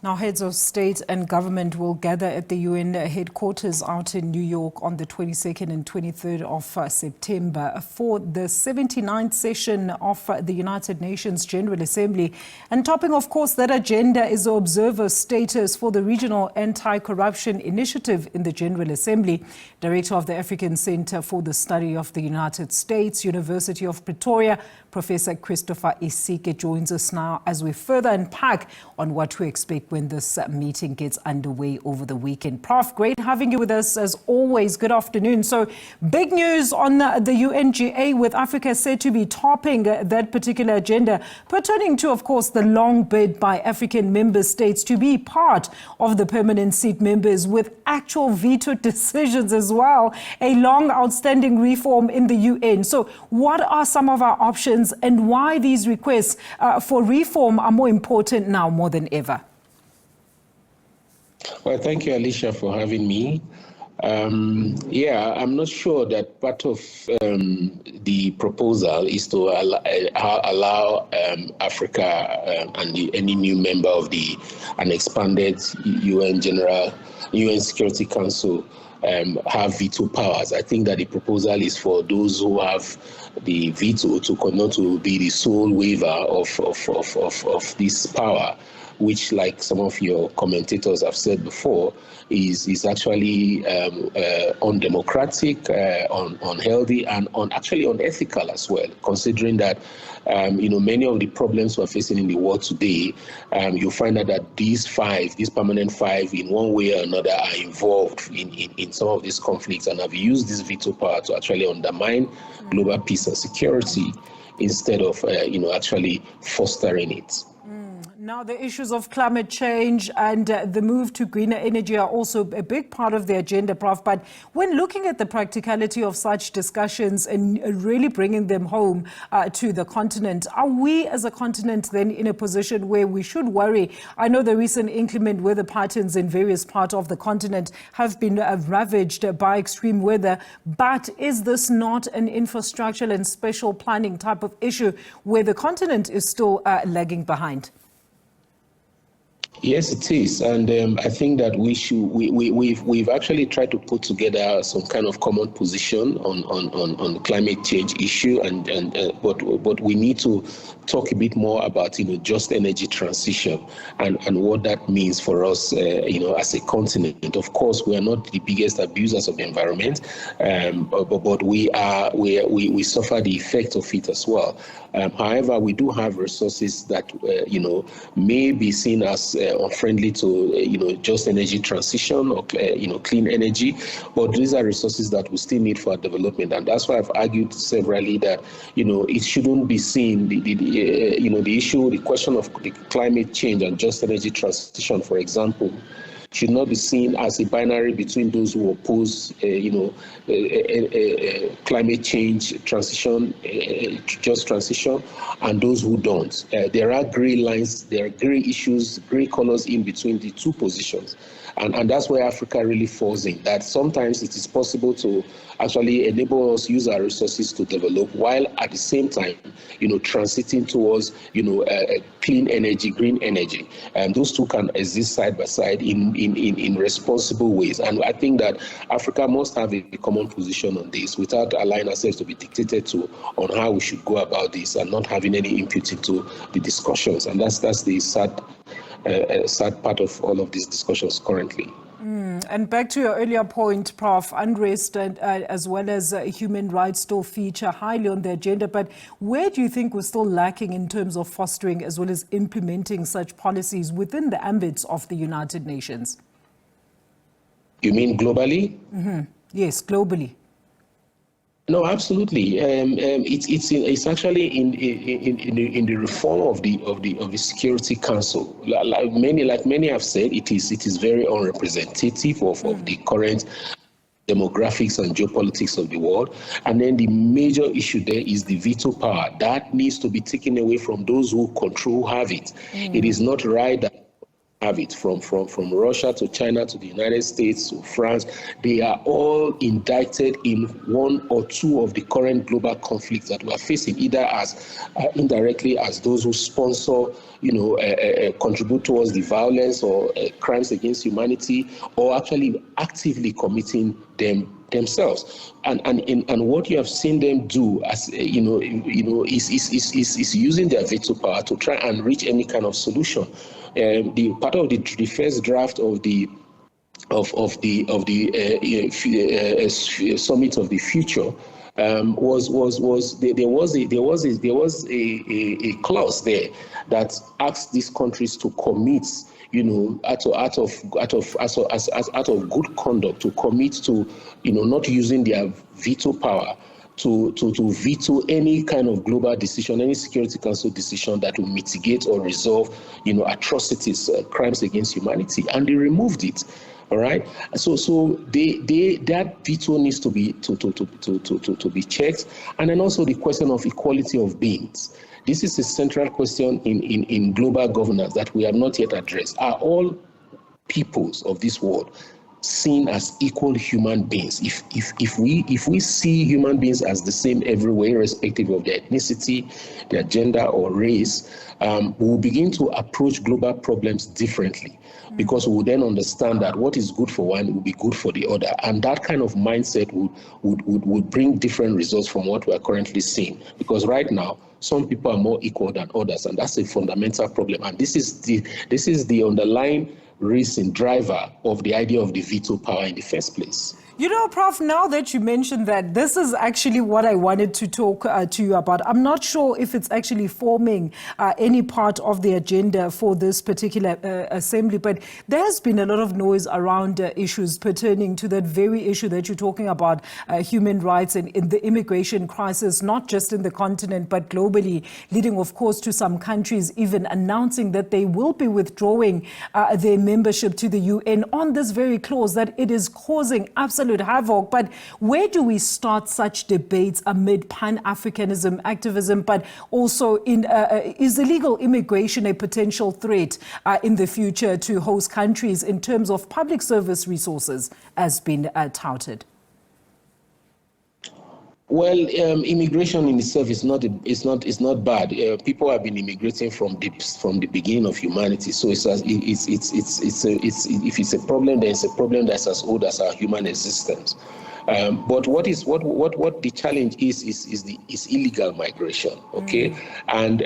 Now, heads of state and government will gather at the UN headquarters out in New York on the 22nd and 23rd of September for the 79th session of the United Nations General Assembly. And topping, of course, that agenda is the observer status for the Regional Anti-Corruption Initiative in the General Assembly. Director of the African Center for the Study of the United States, University of Pretoria, Professor Christopher Isike joins us now as we further unpack on what to expect when this meeting gets underway over the weekend. Prof, great having you with us as always. Good afternoon. So big news on the UNGA with Africa said to be topping that particular agenda, pertaining to, of course, the long bid by African member states to be part of the permanent seat members with actual veto decisions as well, a long outstanding reform in the UN. So what are some of our options and why these requests for reform are more important now more than ever? Well, thank you, Alicia, for having me. I'm not sure that part of the proposal is to allow Africa and any new member of an expanded UN Security Council have veto powers. I think that the proposal is for those who have the veto to not to be the sole waiver of this power, which, like some of your commentators have said before, is actually undemocratic, unhealthy, and actually unethical as well, considering that many of the problems we're facing in the world today, you'll find out that these permanent five, in one way or another, are involved in some of these conflicts and have used this veto power to actually undermine global peace and security instead of actually fostering it. Now, the issues of climate change and the move to greener energy are also a big part of the agenda, Prof. But when looking at the practicality of such discussions and really bringing them home to the continent, are we as a continent then in a position where we should worry? I know the recent inclement weather patterns in various parts of the continent have been ravaged by extreme weather, but is this not an infrastructural and special planning type of issue where the continent is still lagging behind? Yes, it is, and I think that we've actually tried to put together some kind of common position on the climate change issue, but we need to talk a bit more about just energy transition and what that means for us as a continent. Of course, we are not the biggest abusers of the environment, but we suffer the effect of it as well. However, we do have resources that may be seen as unfriendly to just energy transition or clean energy, but these are resources that we still need for our development, and that's why I've argued severally that it shouldn't be seen the question of the climate change and just energy transition, for example, should not be seen as a binary between those who oppose, climate change transition, just transition, and those who don't. There are gray lines, there are gray issues, gray colors in between the two positions. And that's where Africa really falls in, that sometimes it is possible to actually enable us use our resources to develop, while at the same time, transiting towards, clean energy, green energy. And those two can exist side by side in responsible ways. And I think that Africa must have a common position on this without allowing ourselves to be dictated to on how we should go about this and not having any input into the discussions. And that's the sad part of all of these discussions currently. And back to your earlier point, Prof, unrest and, as well as human rights still feature highly on the agenda. But where do you think we're still lacking in terms of fostering as well as implementing such policies within the ambits of the United Nations? You mean globally? Mm-hmm. Yes, globally. No, absolutely. It's actually in the reform of the Security Council. Like many have said, it is very unrepresentative of the current demographics and geopolitics of the world. And then the major issue there is the veto power that needs to be taken away from those who have it. It is not right that have it, from Russia to China to the United States to France. They are all indicted in one or two of the current global conflicts that we are facing, either as indirectly as those who sponsor, contribute towards the violence or crimes against humanity, or actually actively committing them themselves. And what you have seen them do, as is using their veto power to try and reach any kind of solution. The part of the first draft of the Summit of the Future was a clause there that asked these countries to commit, out of good conduct, to commit to, not using their veto power to veto any kind of global decision, any Security Council decision that will mitigate or resolve, atrocities, crimes against humanity, and they removed it. All right. So that veto needs to be be checked, and then also the question of equality of beings. This is a central question in global governance that we have not yet addressed. Are all peoples of this world seen as equal human beings? If we see human beings as the same everywhere, irrespective of their ethnicity, their gender or race, we will begin to approach global problems differently, because we will then understand that what is good for one will be good for the other, and that kind of mindset would bring different results from what we are currently seeing. Because right now, some people are more equal than others, and that's a fundamental problem. And this is the underlying reason, driver of the idea of the veto power in the first place. Prof, now that you mentioned that, this is actually what I wanted to talk to you about. I'm not sure if it's actually forming any part of the agenda for this particular assembly, but there's been a lot of noise around issues pertaining to that very issue that you're talking about, human rights and in the immigration crisis, not just in the continent, but globally, leading, of course, to some countries even announcing that they will be withdrawing their membership to the UN on this very clause, that it is causing absolute havoc. But where do we start such debates amid Pan-Africanism activism, but also is illegal immigration a potential threat in the future to host countries in terms of public service resources, as been touted? Well, immigration in itself is not bad. People have been immigrating from the beginning of humanity. So if it's a problem, then it's a problem that's as old as our human existence. But what the challenge is illegal migration, okay? And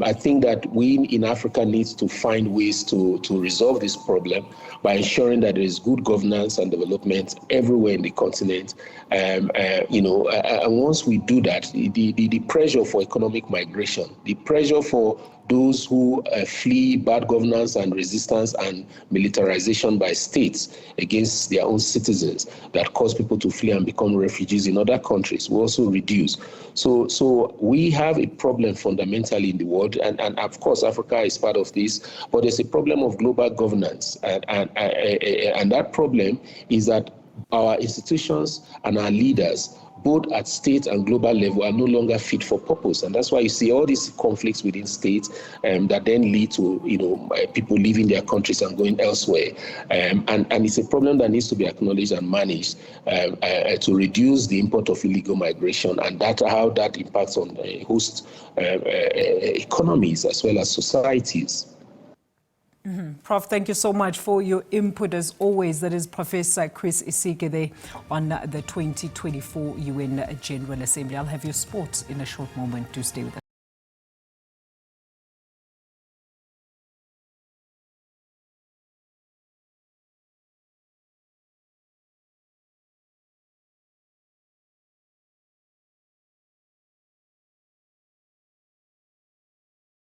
I think that we in Africa need to find ways to resolve this problem by ensuring that there is good governance and development everywhere in the continent. And once we do that, the pressure for economic migration, the pressure for those who flee bad governance and resistance and militarization by states against their own citizens that cause people to flee and become refugees in other countries will also reduce. So we have a problem fundamentally in the world, and of course Africa is part of this, but there's a problem of global governance, and that problem is that our institutions and our leaders, both at state and global level, are no longer fit for purpose. And that's why you see all these conflicts within states that then lead to people leaving their countries and going elsewhere. And it's a problem that needs to be acknowledged and managed to reduce the import of illegal migration, and how that impacts on host economies as well as societies. Prof, thank you so much for your input as always. That is Professor Chris Isike there on the 2024 UN General Assembly. I'll have your sports in a short moment. Do stay with us.